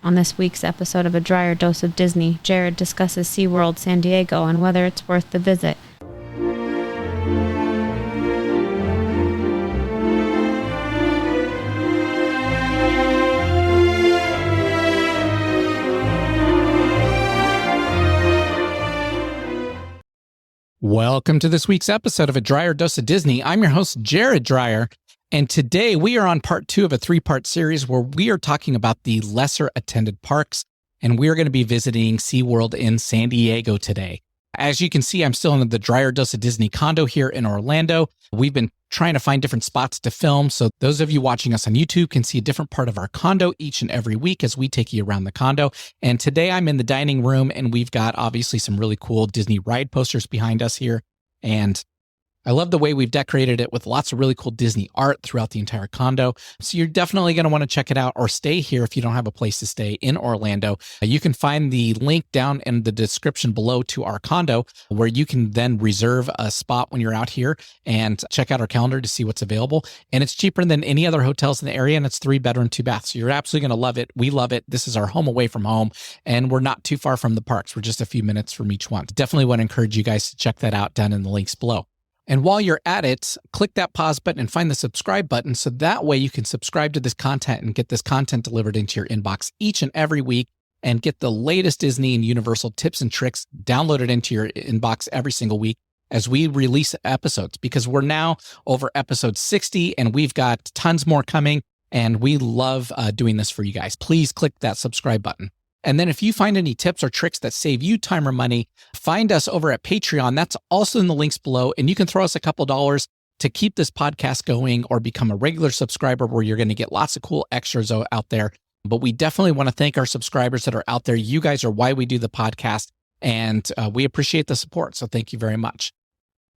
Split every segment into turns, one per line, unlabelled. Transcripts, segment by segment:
On this week's episode of A Drier Dose of Disney, Jared discusses SeaWorld San Diego and whether it's worth the visit.
Welcome to this week's episode of A Drier Dose of Disney. I'm your host, Jared Drier, and today we are on part 2 of a 3-part series where we are talking about the lesser attended parks, and we're going to be visiting SeaWorld in San Diego today. As you can see, I'm still in the Drier Dose of Disney condo here in Orlando. We've been trying to find different spots to film, so those of you watching us on YouTube can see a different part of our condo each and every week as we take you around the condo. And today I'm in the dining room, and we've got obviously some really cool Disney ride posters behind us here. And I love the way we've decorated it with lots of really cool Disney art throughout the entire condo. So you're definitely going to want to check it out or stay here if you don't have a place to stay in Orlando. You can find the link down in the description below to our condo where you can then reserve a spot when you're out here and check out our calendar to see what's available. And it's cheaper than any other hotels in the area, and it's 3-bedroom, 2-bath. So you're absolutely going to love it. We love it. This is our home away from home, and we're not too far from the parks. We're just a few minutes from each one. Definitely want to encourage you guys to check that out down in the links below. And while you're at it, click that pause button and find the subscribe button so that way you can subscribe to this content and get this content delivered into your inbox each and every week and get the latest Disney and Universal tips and tricks downloaded into your inbox every single week as we release episodes, because we're now over episode 60 and we've got tons more coming, and we love doing this for you guys. Please click that subscribe button. And then if you find any tips or tricks that save you time or money, find us over at Patreon. That's also in the links below. And you can throw us a couple dollars to keep this podcast going or become a regular subscriber where you're going to get lots of cool extras out there. But we definitely want to thank our subscribers that are out there. You guys are why we do the podcast, and we appreciate the support. So thank you very much.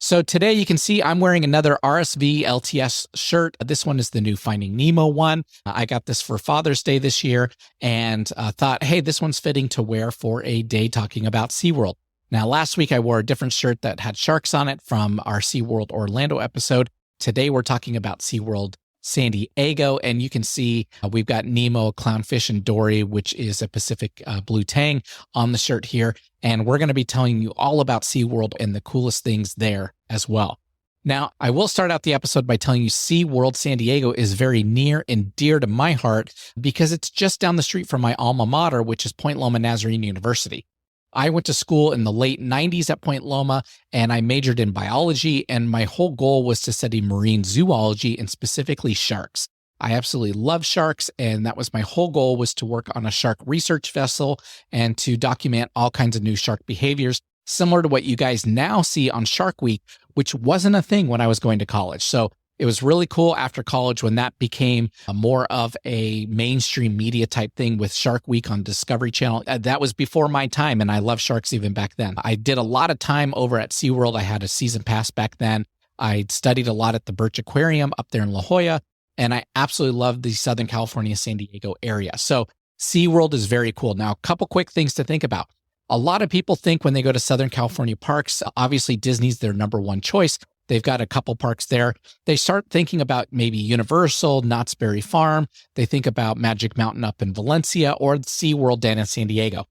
So today you can see I'm wearing another RSV LTS shirt. This one is the new Finding Nemo one. I got this for Father's Day this year and thought, hey, this one's fitting to wear for a day talking about SeaWorld. Now, last week I wore a different shirt that had sharks on it from our SeaWorld Orlando episode. Today we're talking about SeaWorld San Diego, and you can see we've got Nemo, Clownfish, and Dory, which is a Pacific blue tang on the shirt here. And we're going to be telling you all about SeaWorld and the coolest things there as well. Now, I will start out the episode by telling you SeaWorld San Diego is very near and dear to my heart because it's just down the street from my alma mater, which is Point Loma Nazarene University. I went to school in the late 90s at Point Loma, and I majored in biology, and my whole goal was to study marine zoology and specifically sharks. I absolutely love sharks, and that was my whole goal, was to work on a shark research vessel and to document all kinds of new shark behaviors, similar to what you guys now see on Shark Week, which wasn't a thing when I was going to college. So it was really cool after college when that became more of a mainstream media type thing with Shark Week on Discovery Channel. That was before my time, and I loved sharks even back then. I did a lot of time over at SeaWorld. I had a season pass back then. I studied a lot at the Birch Aquarium up there in La Jolla, and I absolutely loved the Southern California, San Diego area. So SeaWorld is very cool. Now, a couple quick things to think about. A lot of people think when they go to Southern California parks, obviously Disney's their number one choice. They've got a couple parks there. They start thinking about maybe Universal, Knott's Berry Farm. They think about Magic Mountain up in Valencia or SeaWorld down in San Diego.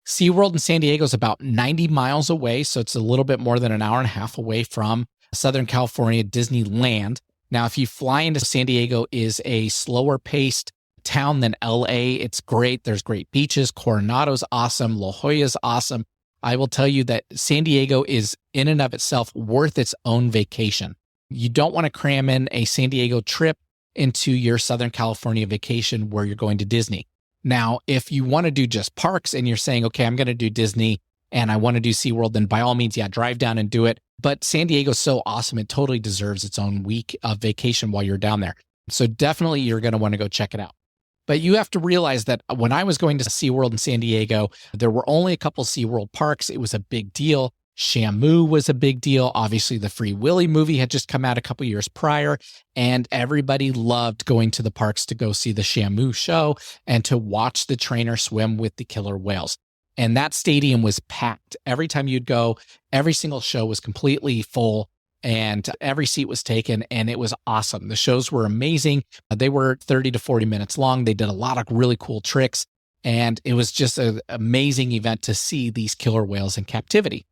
SeaWorld in San Diego is about 90 miles away, so it's a little bit more than an hour and a half away from Southern California Disneyland. Now, if you fly into San Diego, is a slower paced town than LA. It's great. There's great beaches. Coronado's awesome. La Jolla's awesome. I will tell you that San Diego is in and of itself worth its own vacation. You don't want to cram in a San Diego trip into your Southern California vacation where you're going to Disney. Now, if you want to do just parks and you're saying, okay, I'm going to do Disney and I want to do SeaWorld, then by all means, yeah, drive down and do it. But San Diego's so awesome. It totally deserves its own week of vacation while you're down there. So definitely you're going to want to go check it out. But you have to realize that when I was going to SeaWorld in San Diego, there were only a couple SeaWorld parks. It was a big deal. Shamu was a big deal. Obviously, the Free Willy movie had just come out a couple years prior, and everybody loved going to the parks to go see the Shamu show and to watch the trainer swim with the killer whales. And that stadium was packed. Every time you'd go, every single show was completely full. And every seat was taken, and it was awesome. The shows were amazing. They were 30 to 40 minutes long. They did a lot of really cool tricks. And it was just an amazing event to see these killer whales in captivity.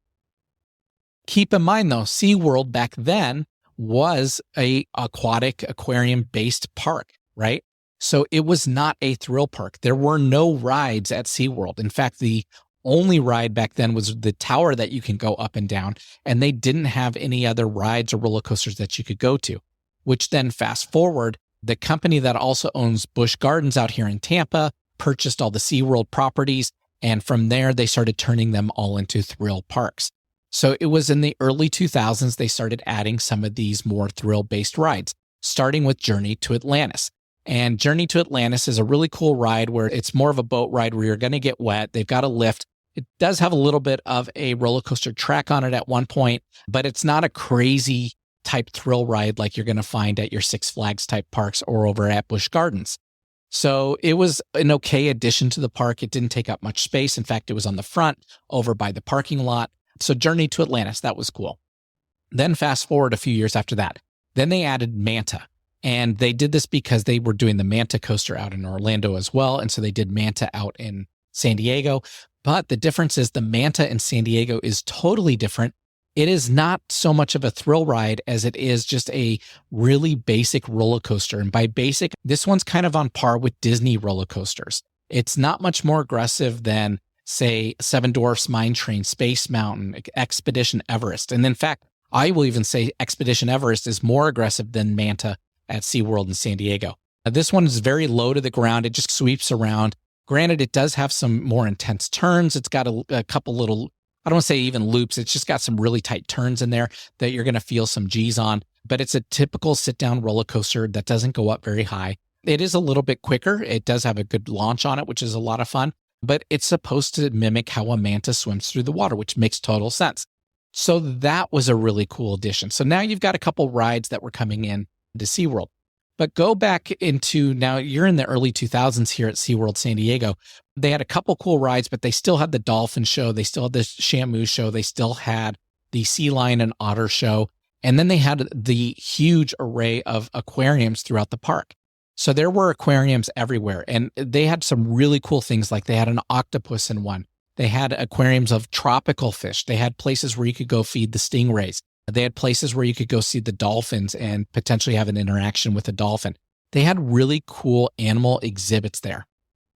Keep in mind though, SeaWorld back then was a aquatic aquarium based park, right? So it was not a thrill park. There were no rides at SeaWorld. In fact, the only ride back then was the tower that you can go up and down, and they didn't have any other rides or roller coasters that you could go to, which then fast forward, the company that also owns Busch Gardens out here in Tampa purchased all the SeaWorld properties, and from there, they started turning them all into thrill parks. So it was in the early 2000s, they started adding some of these more thrill-based rides, starting with Journey to Atlantis. And Journey to Atlantis is a really cool ride where it's more of a boat ride where you're going to get wet. They've got a lift. It does have a little bit of a roller coaster track on it at one point, but it's not a crazy type thrill ride like you're going to find at your Six Flags type parks or over at Busch Gardens. So it was an okay addition to the park. It didn't take up much space. In fact, it was on the front over by the parking lot. So Journey to Atlantis, that was cool. Then fast forward a few years after that. Then they added Manta. And they did this because they were doing the Manta coaster out in Orlando as well. And so they did Manta out in San Diego. But the difference is the Manta in San Diego is totally different. It is not so much of a thrill ride as it is just a really basic roller coaster. And by basic, this one's kind of on par with Disney roller coasters. It's not much more aggressive than, say, Seven Dwarfs Mine Train, Space Mountain, Expedition Everest. And in fact, I will even say Expedition Everest is more aggressive than Manta at SeaWorld in San Diego. This one is very low to the ground. It just sweeps around. Granted, it does have some more intense turns. It's got a couple little, I don't want to say even loops. It's just got some really tight turns in there that you're going to feel some G's on. But it's a typical sit-down roller coaster that doesn't go up very high. It is a little bit quicker. It does have a good launch on it, which is a lot of fun. But it's supposed to mimic how a manta swims through the water, which makes total sense. So that was a really cool addition. So now you've got a couple rides that were coming in to SeaWorld. But go back into, now you're in the early 2000s here at SeaWorld San Diego. They had a couple cool rides, but they still had the dolphin show. They still had the Shamu show. They still had the sea lion and otter show. And then they had the huge array of aquariums throughout the park. So there were aquariums everywhere. And they had some really cool things, like they had an octopus in one. They had aquariums of tropical fish. They had places where you could go feed the stingrays. They had places where you could go see the dolphins and potentially have an interaction with a dolphin. They had really cool animal exhibits there.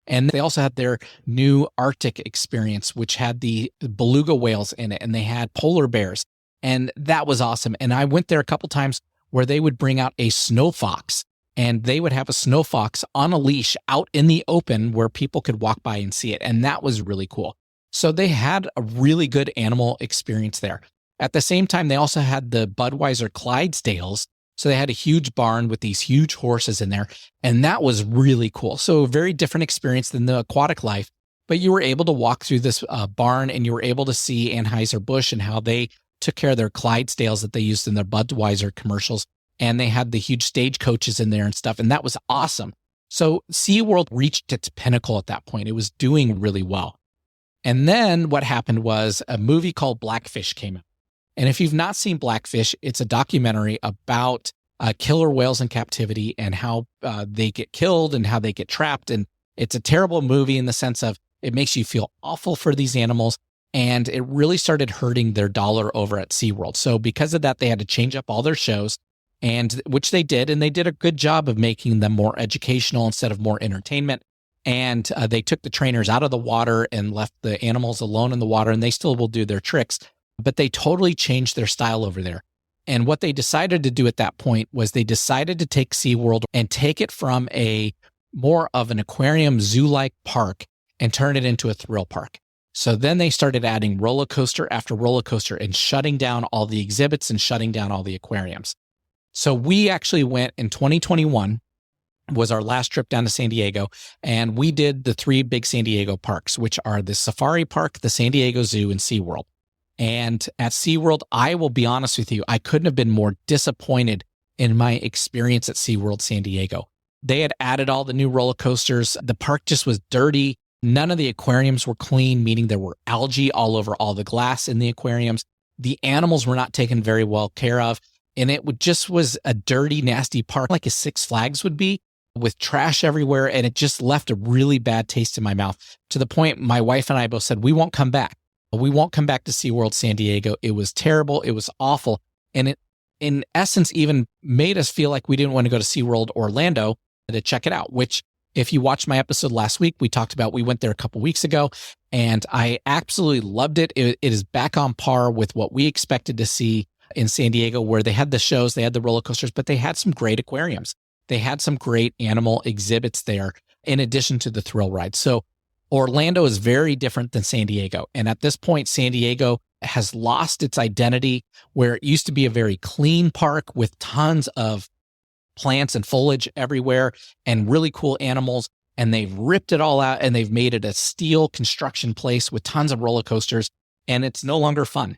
And they also had their new Arctic experience, which had the beluga whales in it, and they had polar bears. And that was awesome. And I went there a couple times where they would bring out a snow fox, and they would have a snow fox on a leash out in the open where people could walk by and see it. And that was really cool. So they had a really good animal experience there. At the same time, they also had the Budweiser Clydesdales. So they had a huge barn with these huge horses in there. And that was really cool. So a very different experience than the aquatic life. But you were able to walk through this barn, and you were able to see Anheuser-Busch and how they took care of their Clydesdales that they used in their Budweiser commercials. And they had the huge stagecoaches in there and stuff. And that was awesome. So SeaWorld reached its pinnacle at that point. It was doing really well. And then what happened was a movie called Blackfish came out. And if you've not seen Blackfish, it's a documentary about killer whales in captivity and how they get killed and how they get trapped. And it's a terrible movie in the sense of it makes you feel awful for these animals. And it really started hurting their dollar over at SeaWorld. So because of that, they had to change up all their shows, and which they did. And they did a good job of making them more educational instead of more entertainment. And they took the trainers out of the water and left the animals alone in the water, and they still will do their tricks. But they totally changed their style over there. And what they decided to do at that point was they decided to take SeaWorld and take it from a more of an aquarium zoo-like park and turn it into a thrill park. So then they started adding roller coaster after roller coaster and shutting down all the exhibits and shutting down all the aquariums. So we actually went in 2021, was our last trip down to San Diego, and we did the three big San Diego parks, which are the Safari Park, the San Diego Zoo, and SeaWorld. And at SeaWorld, I will be honest with you, I couldn't have been more disappointed in my experience at SeaWorld San Diego. They had added all the new roller coasters. The park just was dirty. None of the aquariums were clean, meaning there were algae all over all the glass in the aquariums. The animals were not taken very well care of. And it just was a dirty, nasty park like a Six Flags would be. with trash everywhere. And it just left a really bad taste in my mouth, to the point my wife and I both said, we won't come back. We won't come back to SeaWorld San Diego. It was terrible. It was awful. And it, in essence, even made us feel like we didn't want to go to SeaWorld Orlando to check it out, which, if you watched my episode last week, we talked about, we went there a couple weeks ago, and I absolutely loved it. It is back on par with what we expected to see in San Diego, where they had the shows, they had the roller coasters, but they had some great aquariums. They had some great animal exhibits there, in addition to the thrill ride. So Orlando is very different than San Diego. And at this point, San Diego has lost its identity, where it used to be a very clean park with tons of plants and foliage everywhere and really cool animals. And they've ripped it all out and they've made it a steel construction place with tons of roller coasters, and it's no longer fun.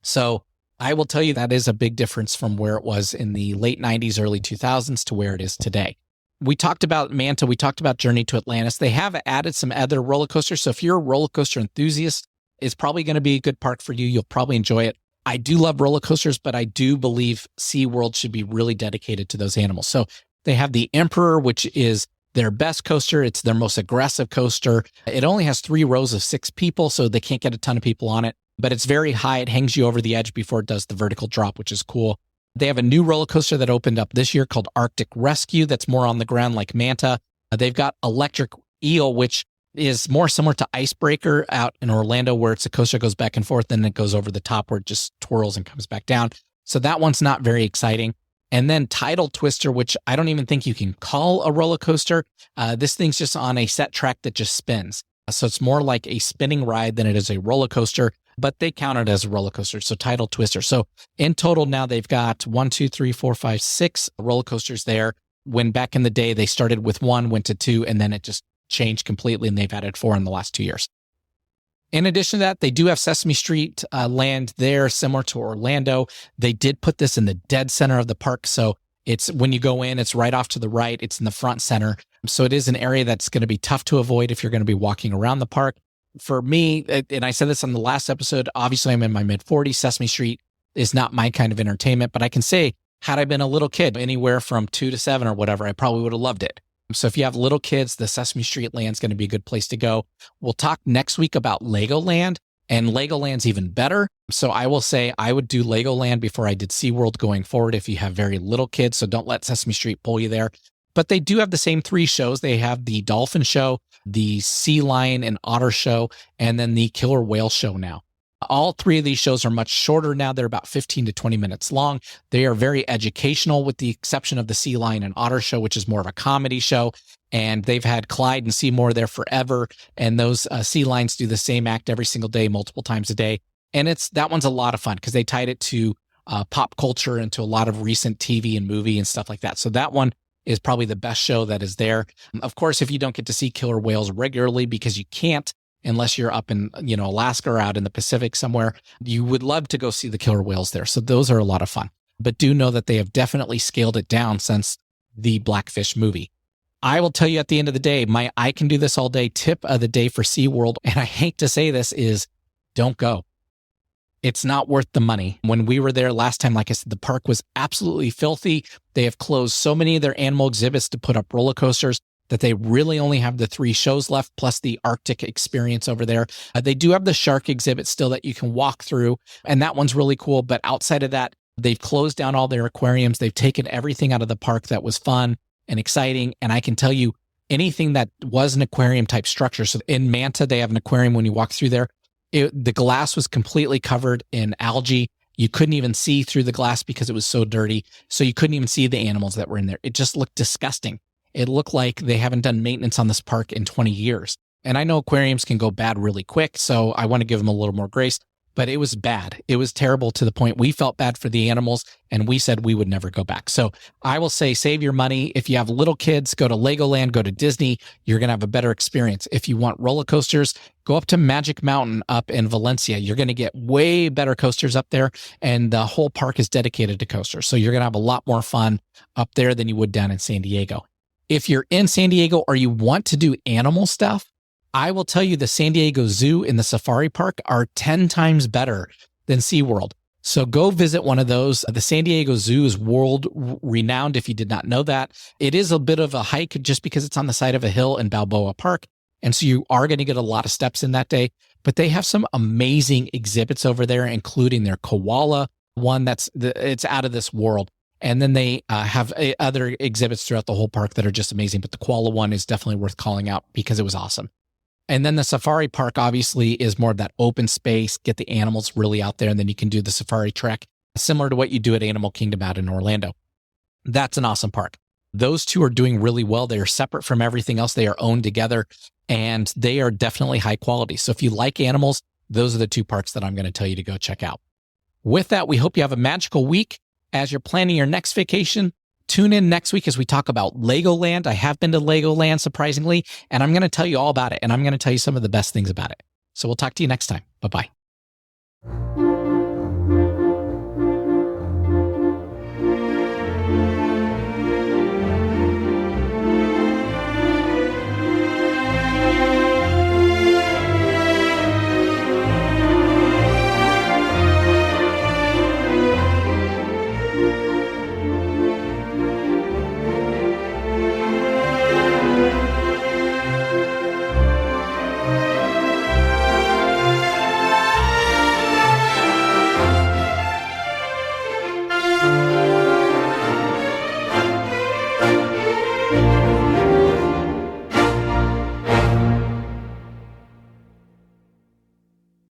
So I will tell you, that is a big difference from where it was in the late 90s, early 2000s to where it is today. We talked about Manta. We talked about Journey to Atlantis. They have added some other roller coasters. So if you're a roller coaster enthusiast, it's probably going to be a good park for you. You'll probably enjoy it. I do love roller coasters, but I do believe SeaWorld should be really dedicated to those animals. So they have the Emperor, which is their best coaster. It's their most aggressive coaster. It only has 3 rows of 6 people, so they can't get a ton of people on it, but it's very high. It hangs you over the edge before it does the vertical drop, which is cool. They have a new roller coaster that opened up this year called Arctic Rescue that's more on the ground like Manta. They've got Electric Eel, which is more similar to Icebreaker out in Orlando, where it's a coaster that goes back and forth, and it goes over the top where it just twirls and comes back down. So that one's not very exciting. And then Tidal Twister, which I don't even think you can call a roller coaster. This thing's just on a set track that just spins. So it's more like a spinning ride than it is a roller coaster, but they count it as a roller coaster. So Tidal Twister. So in total now they've got 6 roller coasters there. When back in the day, they started with 1, went to 2, and then it just changed completely, and they've added 4 in the last 2 years. In addition to that, they do have Sesame Street land there, similar to Orlando. They did put this in the dead center of the park. So it's, when you go in, it's right off to the right. It's in the front center. So it is an area that's going to be tough to avoid if you're going to be walking around the park. For me, and I said this on the last episode, obviously I'm in my mid-40s. Sesame Street is not my kind of entertainment, but I can say, had I been a little kid, anywhere from 2 to 7 or whatever, I probably would have loved it. So if you have little kids, the Sesame Street Land's going to be a good place to go. We'll talk next week about Legoland, and Legoland's even better. So I will say I would do Legoland before I did SeaWorld going forward if you have very little kids. So don't let Sesame Street pull you there. But they do have the same 3 shows. They have the dolphin show, the sea lion and otter show, and then the killer whale show now. All 3 of these shows are much shorter now. They're about 15 to 20 minutes long. They are very educational, with the exception of the Sea Lion and Otter show, which is more of a comedy show. And they've had Clyde and Seymour there forever. And those sea lions do the same act every single day, multiple times a day. And that one's a lot of fun because they tied it to pop culture and to a lot of recent TV and movie and stuff like that. So that one is probably the best show that is there. Of course, if you don't get to see killer whales regularly, because you can't, unless you're up in, Alaska or out in the Pacific somewhere, you would love to go see the killer whales there. So those are a lot of fun. But do know that they have definitely scaled it down since the Blackfish movie. I will tell you at the end of the day, my I can do this all day tip of the day for SeaWorld, and I hate to say this, is don't go. It's not worth the money. When we were there last time, like I said, the park was absolutely filthy. They have closed so many of their animal exhibits to put up roller coasters that they really only have the 3 shows left, plus the Arctic experience over there. They do have the shark exhibit still that you can walk through, and that one's really cool. But outside of that, they've closed down all their aquariums. They've taken everything out of the park that was fun and exciting. And I can tell you, anything that was an aquarium type structure. So in Manta, they have an aquarium when you walk through there. The glass was completely covered in algae. You couldn't even see through the glass because it was so dirty. So you couldn't even see the animals that were in there. It just looked disgusting. It looked like they haven't done maintenance on this park in 20 years. And I know aquariums can go bad really quick, so I want to give them a little more grace. But it was bad. It was terrible, to the point we felt bad for the animals, and we said we would never go back. So I will say, save your money. If you have little kids, go to Legoland, go to Disney. You're going to have a better experience. If you want roller coasters, go up to Magic Mountain up in Valencia. You're going to get way better coasters up there, and the whole park is dedicated to coasters. So you're going to have a lot more fun up there than you would down in San Diego. If you're in San Diego or you want to do animal stuff, I will tell you the San Diego Zoo and the Safari Park are 10 times better than SeaWorld. So go visit one of those. The San Diego Zoo is world renowned if you did not know that. It is a bit of a hike just because it's on the side of a hill in Balboa Park. And so you are going to get a lot of steps in that day. But they have some amazing exhibits over there, including their koala one it's out of this world. And then they have other exhibits throughout the whole park that are just amazing. But the koala one is definitely worth calling out because it was awesome. And then the safari park obviously is more of that open space, get the animals really out there, and then you can do the safari trek, similar to what you do at Animal Kingdom out in Orlando. That's an awesome park. Those two are doing really well. They are separate from everything else. They are owned together, and they are definitely high quality. So if you like animals, those are the two parks that I'm going to tell you to go check out. With that, we hope you have a magical week as you're planning your next vacation. Tune in next week as we talk about Legoland. I have been to Legoland, surprisingly, and I'm going to tell you all about it, and I'm going to tell you some of the best things about it. So we'll talk to you next time. Bye-bye.